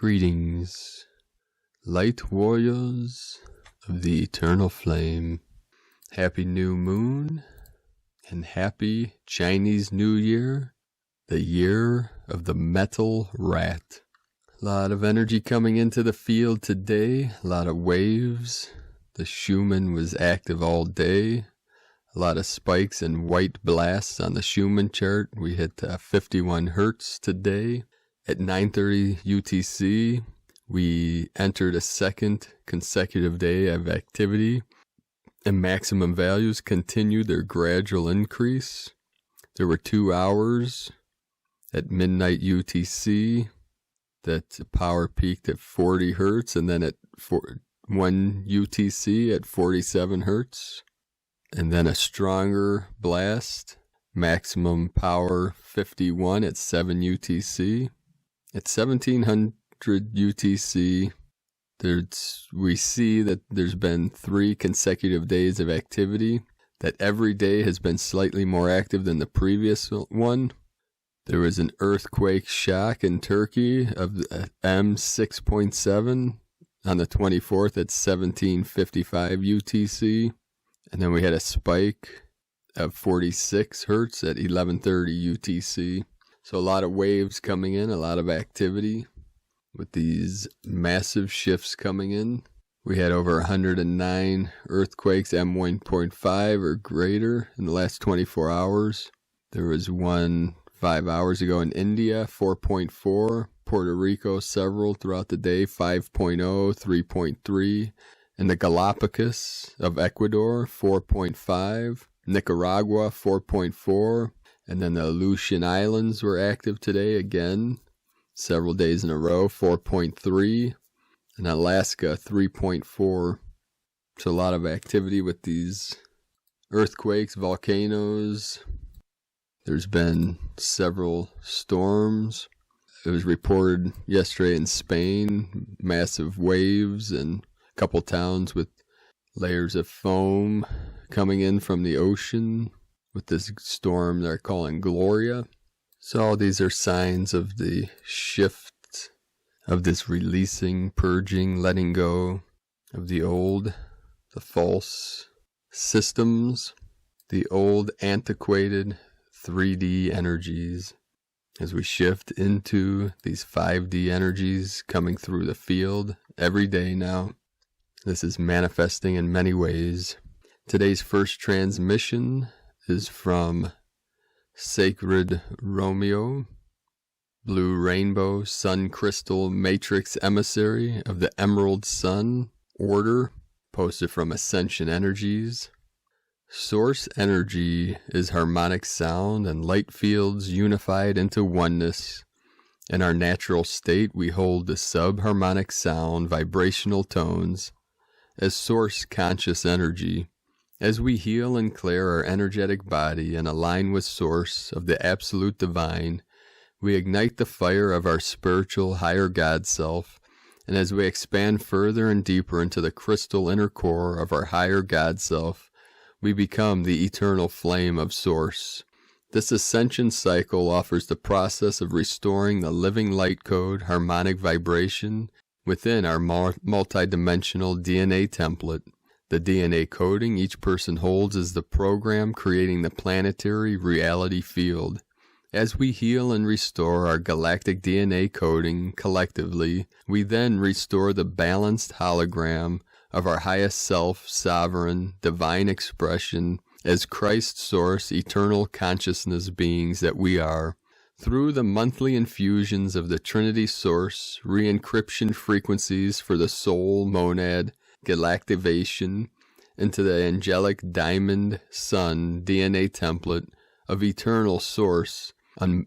Greetings, light warriors of the eternal flame. Happy new moon and happy Chinese New Year, the year of the metal rat. A lot of energy coming into the field today, a lot of waves. The Schumann was active all day. A lot of spikes and white blasts on the Schumann chart. We hit 51 hertz today. At 9:30 UTC, we entered a second consecutive day of activity, and maximum values continued their gradual increase. There were 2 hours at midnight UTC that power peaked at 40 hertz, and then at 1 UTC at 47 hertz, and then a stronger blast, maximum power 51 at 7 UTC. At 1700 UTC, we see that there's been 3 consecutive days of activity, that every day has been slightly more active than the previous one. There was an earthquake shock in Turkey of M6.7 on the 24th at 1755 UTC. And then we had a spike of 46 hertz at 1130 UTC. So a lot of waves coming in, a lot of activity with these massive shifts coming in. We had over 109 earthquakes, M1.5 or greater in the last 24 hours. There was one 5 hours ago in India, 4.4. Puerto Rico, several throughout the day, 5.0, 3.3. In the Galapagos of Ecuador, 4.5. Nicaragua, 4.4. And then the Aleutian Islands were active today again, several days in a row, 4.3. And Alaska, 3.4. So a lot of activity with these earthquakes, volcanoes. There's been several storms. It was reported yesterday in Spain, massive waves and a couple towns with layers of foam coming in from the ocean with this storm they're calling Gloria. So all these are signs of the shift of this releasing, purging, letting go of the old, the false systems, the old antiquated 3D energies, as we shift into these 5D energies coming through the field every day now. This is manifesting in many ways. Today's first transmission is from Sacred Romeo, Blue Rainbow Sun Crystal Matrix Emissary of the Emerald Sun Order, posted from Ascension Energies. Source energy is harmonic sound and light fields unified into oneness. In our natural state, we hold the subharmonic sound vibrational tones as source conscious energy. As we heal and clear our energetic body and align with source of the absolute divine, we ignite the fire of our spiritual higher God self, and as we expand further and deeper into the crystal inner core of our higher God self, we become the eternal flame of source. This ascension cycle offers the process of restoring the living light code harmonic vibration within our multidimensional DNA template. The DNA coding each person holds is the program creating the planetary reality field. As we heal and restore our galactic DNA coding collectively, we then restore the balanced hologram of our highest self, sovereign, divine expression as Christ source, eternal consciousness beings that we are. Through the monthly infusions of the Trinity source, re-encryption frequencies for the soul monad, galactivation into the angelic diamond sun DNA template of eternal source,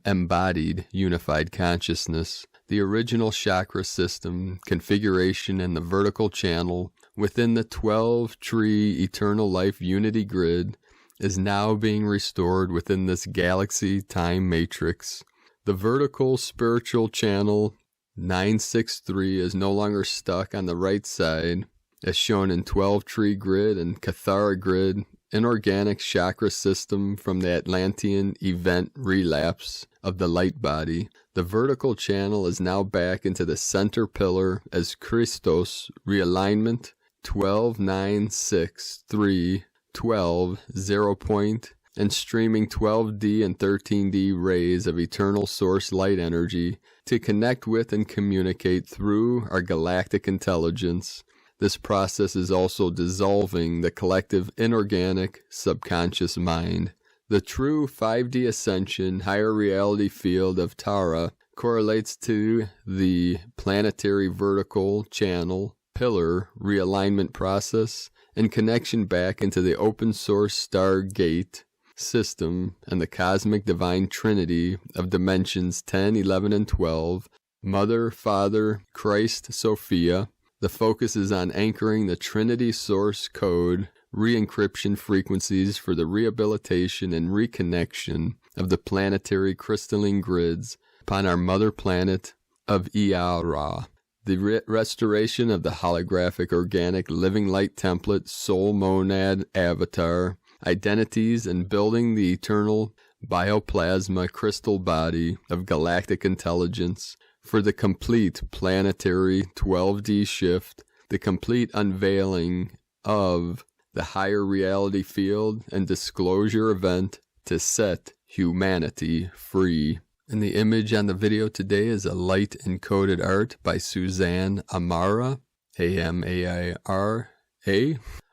embodied unified consciousness, the original chakra system configuration and the vertical channel within the 12-tree eternal life unity grid is now being restored within this galaxy time matrix. The vertical spiritual channel 963 is no longer stuck on the right side, as shown in 12-tree grid and Cathara grid, inorganic chakra system from the Atlantean event relapse of the light body. The vertical channel is now back into the center pillar as Krystal realignment 12-9-6-3-12 0 point and streaming 12D and 13D rays of eternal source light energy to connect with and communicate through our galactic intelligence. This process is also dissolving the collective inorganic subconscious mind. The true 5D ascension higher reality field of Tara correlates to the planetary vertical channel pillar realignment process and connection back into the open source Stargate system and the cosmic divine trinity of dimensions 10, 11, and 12, Mother, Father, Christ, Sophia. The focus is on anchoring the Trinity source code re-encryption frequencies for the rehabilitation and reconnection of the planetary crystalline grids upon our mother planet of Iara. The restoration of the holographic organic living light template soul monad avatar identities and building the eternal bioplasma crystal body of galactic intelligence for the complete planetary 12D shift, the complete unveiling of the higher reality field and disclosure event to set humanity free. And the image on the video today is a light encoded art by Suzanne Amara, A-M-A-I-R-A,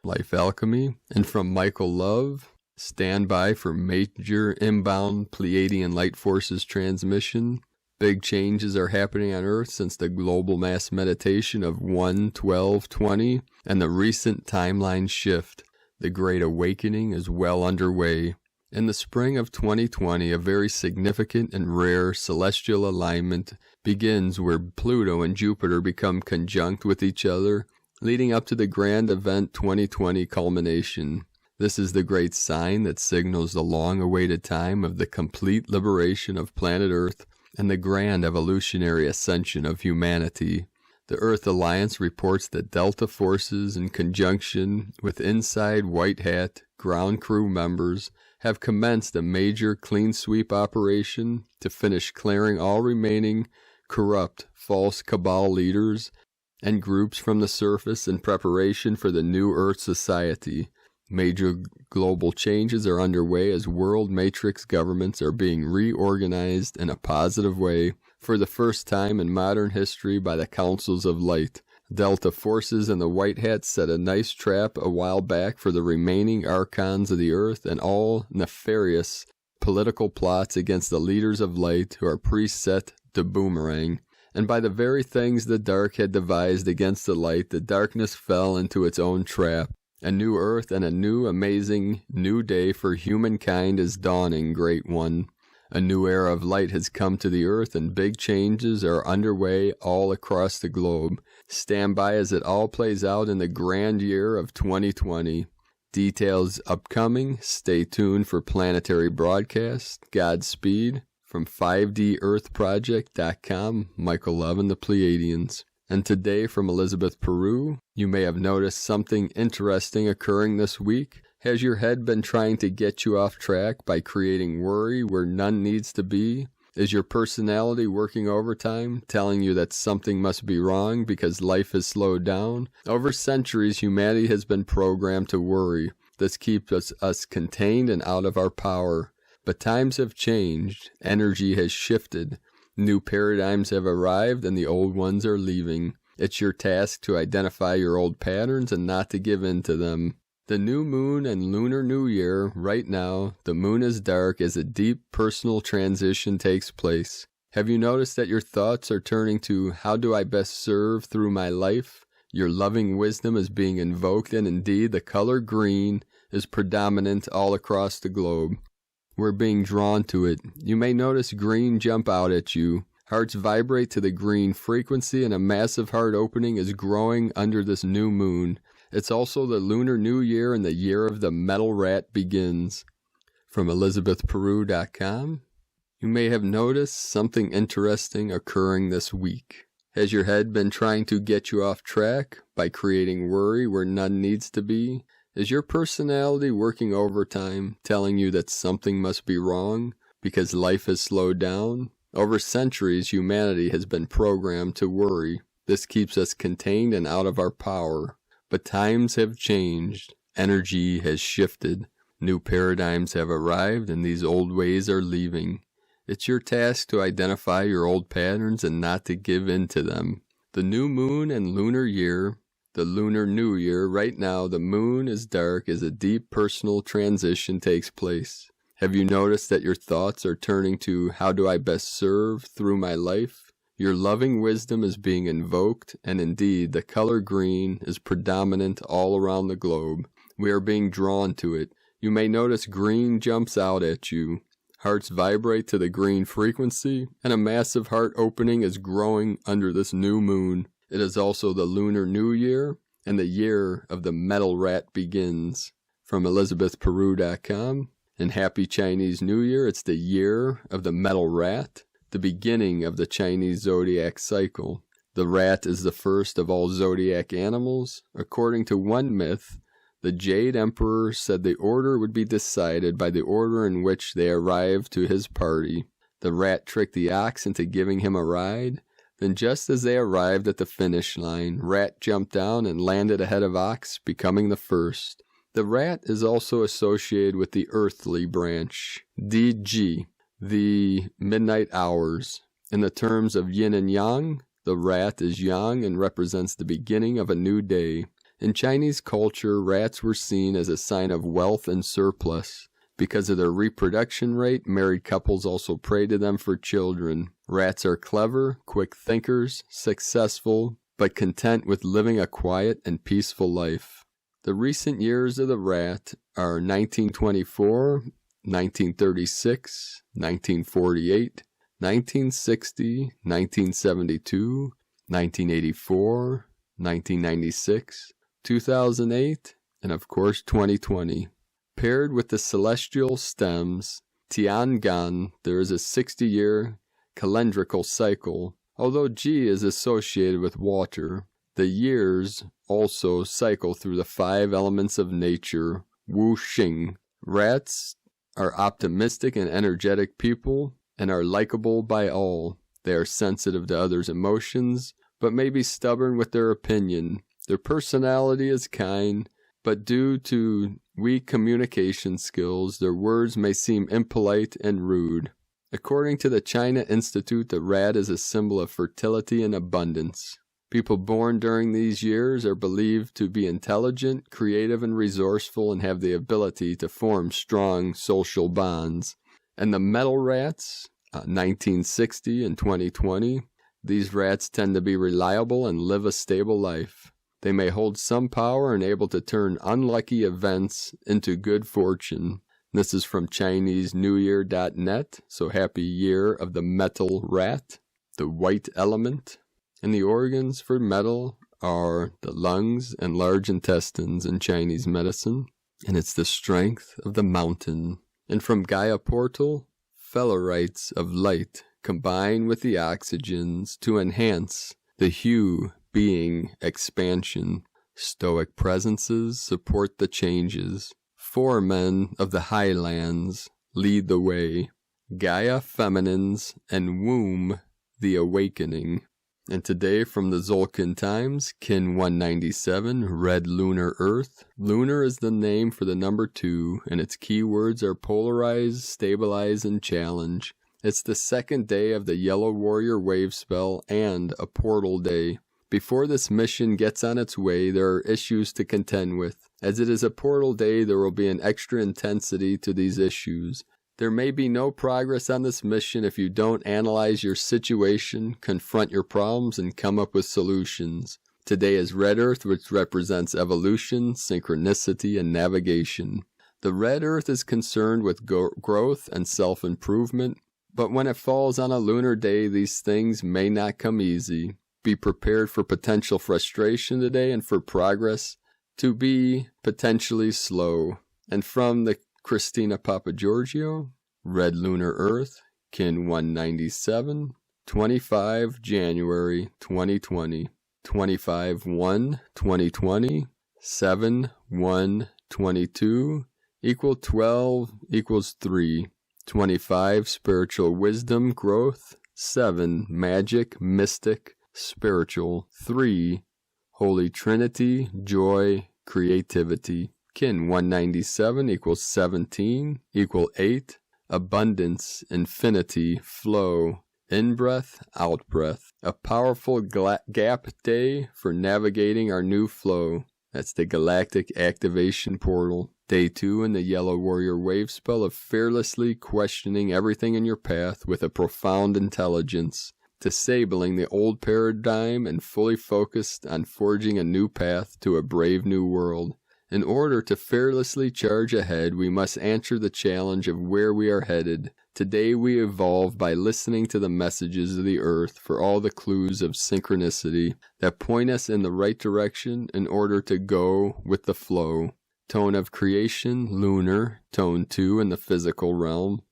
Life Alchemy, and from Michael Love, stand by for major inbound Pleiadian light forces transmission. Big changes are happening on Earth since the global mass meditation of 1/12/20 and the recent timeline shift. The Great Awakening is well underway. In the spring of 2020, a very significant and rare celestial alignment begins where Pluto and Jupiter become conjunct with each other, leading up to the grand event 2020 culmination. This is the great sign that signals the long-awaited time of the complete liberation of planet Earth and the grand evolutionary ascension of humanity. The Earth Alliance reports that Delta forces, in conjunction with Inside White Hat ground crew members, have commenced a major clean sweep operation to finish clearing all remaining corrupt, false cabal leaders and groups from the surface in preparation for the new Earth society. Major global changes are underway as world matrix governments are being reorganized in a positive way for the first time in modern history by the Councils of Light. Delta forces and the White Hats set a nice trap a while back for the remaining archons of the Earth and all nefarious political plots against the leaders of light who are preset to boomerang. And by the very things the dark had devised against the light, the darkness fell into its own trap. A new Earth and a new, amazing, new day for humankind is dawning, Great One. A new era of light has come to the Earth and big changes are underway all across the globe. Stand by as it all plays out in the grand year of 2020. Details upcoming. Stay tuned for planetary broadcast. Godspeed. From 5DEarthProject.com, Michael Love and the Pleiadians. And today from Elizabeth, Peru, you may have noticed something interesting occurring this week. Has your head been trying to get you off track by creating worry where none needs to be? Is your personality working overtime, telling you that something must be wrong because life has slowed down? Over centuries, humanity has been programmed to worry. This keeps us contained and out of our power. But times have changed. Energy has shifted. New paradigms have arrived and the old ones are leaving. It's your task to identify your old patterns and not to give in to them. The new moon and Lunar New Year, right now, the moon is dark as a deep personal transition takes place. Have you noticed that your thoughts are turning to how do I best serve through my life? Your loving wisdom is being invoked and indeed the color green is predominant all across the globe. We're being drawn to it. You may notice green jump out at you. Hearts vibrate to the green frequency and a massive heart opening is growing under this new moon. It's also the Lunar New Year and the year of the metal rat begins. From ElizabethPeru.com, you may have noticed something interesting occurring this week. Has your head been trying to get you off track by creating worry where none needs to be? Is your personality working overtime, telling you that something must be wrong because life has slowed down? Over centuries, humanity has been programmed to worry. This keeps us contained and out of our power. But times have changed. Energy has shifted. New paradigms have arrived, and these old ways are leaving. It's your task to identify your old patterns and not to give in to them. The new moon and lunar year, the lunar new year, right now the moon is dark as a deep personal transition takes place. Have you noticed that your thoughts are turning to how do I best serve through my life? Your loving wisdom is being invoked, and indeed the color green is predominant all around the globe. We are being drawn to it. You may notice green jumps out at you. Hearts vibrate to the green frequency, and a massive heart opening is growing under this new moon. It is also the Lunar New Year, and the year of the metal rat begins. From ElizabethPeru.com, and Happy Chinese New Year, it's the year of the metal rat, the beginning of the Chinese zodiac cycle. The rat is the first of all zodiac animals. According to one myth, the Jade Emperor said the order would be decided by the order in which they arrived to his party. The rat tricked the ox into giving him a ride. Then just as they arrived at the finish line, rat jumped down and landed ahead of ox, becoming the first. The rat is also associated with the earthly branch, DG, the midnight hours. In the terms of yin and yang, the rat is yang and represents the beginning of a new day. In Chinese culture, rats were seen as a sign of wealth and surplus. Because of their reproduction rate, married couples also pray to them for children. Rats are clever, quick thinkers, successful, but content with living a quiet and peaceful life. The recent years of the rat are 1924, 1936, 1948, 1960, 1972, 1984, 1996, 2008, and of course 2020. Paired with the celestial stems, Tiangan, there is a 60-year calendrical cycle. Although Ji is associated with water, the years also cycle through the 5 elements of nature, Wu Xing. Rats are optimistic and energetic people and are likable by all. They are sensitive to others' emotions, but may be stubborn with their opinion. Their personality is kind, but due to weak communication skills, their words may seem impolite and rude. According to the China Institute, the rat is a symbol of fertility and abundance. People born during these years are believed to be intelligent, creative, and resourceful and have the ability to form strong social bonds. And the metal rats, 1960 and 2020, these rats tend to be reliable and live a stable life. They may hold some power and able to turn unlucky events into good fortune. This is from ChineseNewYear.net, so happy year of the metal rat, the white element. And the organs for metal are the lungs and large intestines in Chinese medicine. And it's the strength of the mountain. And from Gaia Portal, fellarites of light combine with the oxygens to enhance the hue being expansion. Stoic presences support the changes. 4 men of the highlands lead the way. Gaia feminines and womb the awakening. And today from the Zolkin Times, Kin 197, Red Lunar Earth. Lunar is the name for the number 2, and its keywords are polarize, stabilize, and challenge. It's the second day of the Yellow Warrior wave spell and a portal day. Before this mission gets on its way, there are issues to contend with. As it is a portal day, there will be an extra intensity to these issues. There may be no progress on this mission if you don't analyze your situation, confront your problems, and come up with solutions. Today is Red Earth, which represents evolution, synchronicity, and navigation. The Red Earth is concerned with growth and self-improvement, but when it falls on a lunar day, these things may not come easy. Be prepared for potential frustration today and for progress to be potentially slow. And from the Christina Papagiorgio, Red Lunar Earth, Kin 197, 25 January 2020, 25/1/2020, 7/1/22, =12 =3, 25 spiritual wisdom growth, 7. Magic, mystic, spiritual. 3. Holy Trinity, joy, creativity. Kin 197 equals 17 equal 8. Abundance, infinity, flow. In-breath, out-breath. A powerful gap day for navigating our new flow. That's the Galactic Activation Portal. Day 2 in the Yellow Warrior Wave spell of fearlessly questioning everything in your path with a profound intelligence. Disabling the old paradigm and fully focused on forging a new path to a brave new world. In order to fearlessly charge ahead, we must answer the challenge of where we are headed. Today we evolve by listening to the messages of the earth for all the clues of synchronicity that point us in the right direction in order to go with the flow. Tone of creation, lunar, tone 2 in the physical realm.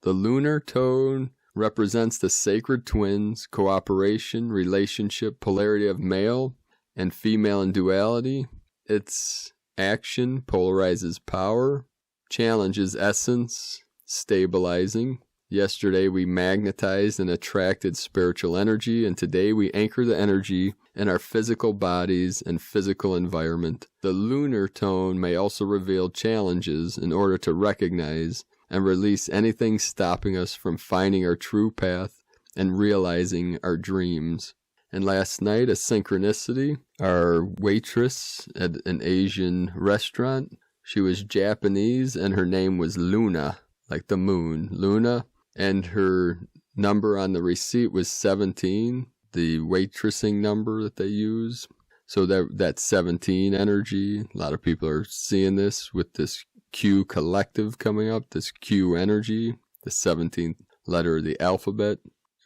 The lunar tone represents the sacred twins, cooperation, relationship, polarity of male and female in duality. Its action polarizes power, challenges essence, stabilizing. Yesterday we magnetized and attracted spiritual energy, and today we anchor the energy in our physical bodies and physical environment. The lunar tone may also reveal challenges in order to recognize and release anything stopping us from finding our true path and realizing our dreams. And last night, a synchronicity, our waitress at an Asian restaurant, she was Japanese and her name was Luna, like the moon, Luna, and her number on the receipt was 17, the waitressing number that they use. So that 17 energy, a lot of people are seeing this with this Q collective coming up, this Q energy, the 17th letter of the alphabet,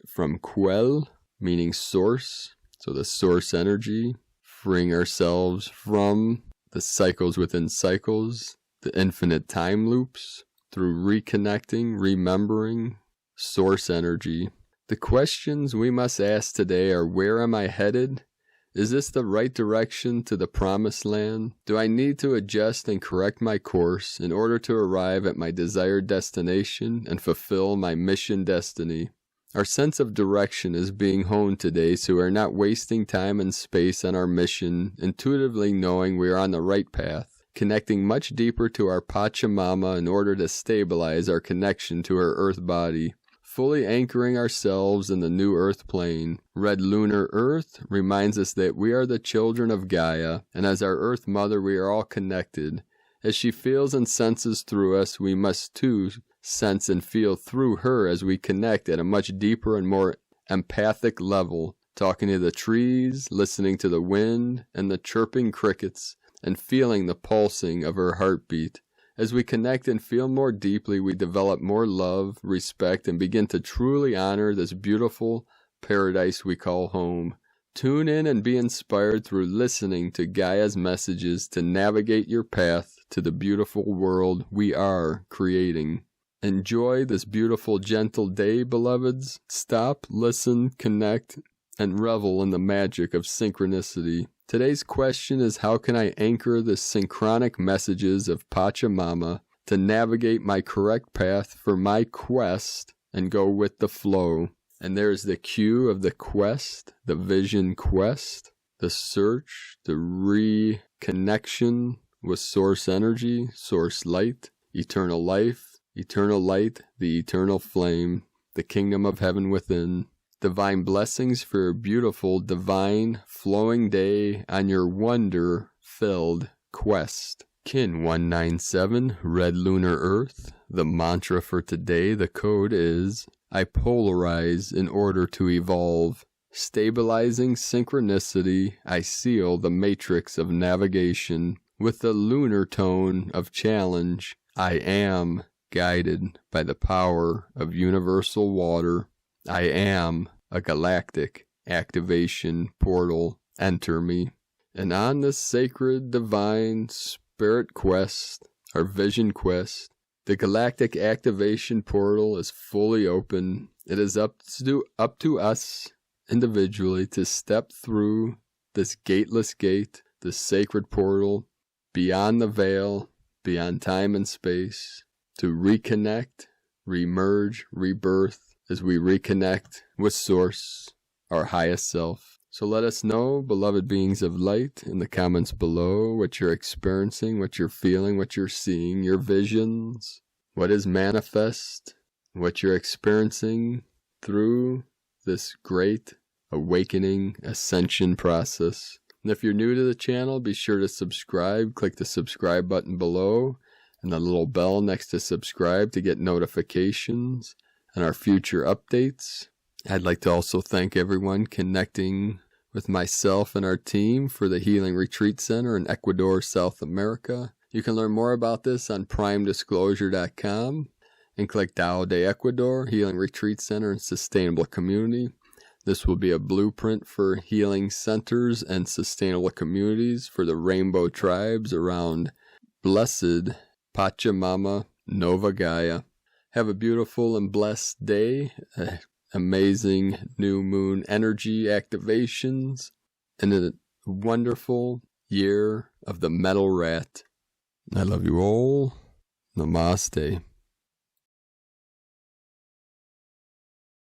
from Quell, meaning source, so the source energy, freeing ourselves from the cycles within cycles, the infinite time loops, through reconnecting, remembering, source energy. The questions we must ask today are, where am I headed? Is this the right direction to the promised land? Do I need to adjust and correct my course in order to arrive at my desired destination and fulfill my mission destiny? Our sense of direction is being honed today, so we are not wasting time and space on our mission, intuitively knowing we are on the right path, connecting much deeper to our Pachamama in order to stabilize our connection to our earth body, fully anchoring ourselves in the new earth plane. Red lunar earth reminds us that we are the children of Gaia, and as our earth mother we are all connected. As she feels and senses through us, we must too sense and feel through her as we connect at a much deeper and more empathic level, talking to the trees, listening to the wind and the chirping crickets, and feeling the pulsing of her heartbeat. As we connect and feel more deeply, we develop more love, respect, and begin to truly honor this beautiful paradise we call home. Tune in and be inspired through listening to Gaia's messages to navigate your path to the beautiful world we are creating. Enjoy this beautiful, gentle day, beloveds. Stop, listen, connect, and revel in the magic of synchronicity. Today's question is, how can I anchor the synchronic messages of Pachamama to navigate my correct path for my quest and go with the flow? And there's the cue of the quest, the vision quest, the search, the reconnection with source energy, source light, eternal life, eternal light, the eternal flame, the kingdom of heaven within. Divine blessings for a beautiful, divine, flowing day on your wonder-filled quest. Kin 197, Red Lunar Earth. The mantra for today, the code is, I polarize in order to evolve. Stabilizing synchronicity, I seal the matrix of navigation. With the lunar tone of challenge, I am guided by the power of universal water. I am a galactic activation portal. Enter me. And on this sacred, divine, spirit quest, our vision quest, the galactic activation portal is fully open. It is up to us individually to step through this gateless gate, this sacred portal, beyond the veil, beyond time and space, to reconnect, remerge, rebirth, as we reconnect with Source, our highest self. So let us know, beloved beings of light, in the comments below what you're experiencing, what you're feeling, what you're seeing, your visions, what is manifest, what you're experiencing through this great awakening ascension process. And if you're new to the channel, be sure to subscribe. Click the subscribe button below and the little bell next to subscribe to get notifications on our future updates. I'd like to also thank everyone connecting with myself and our team for the Healing Retreat Center in Ecuador, South America. You can learn more about this on primedisclosure.com and click Tao de Ecuador, Healing Retreat Center and Sustainable Community. This will be a blueprint for healing centers and sustainable communities for the rainbow tribes around blessed Pachamama Nova Gaia. Have a beautiful and blessed day. Amazing new moon energy activations, and a wonderful year of the metal rat. I love you all. Namaste.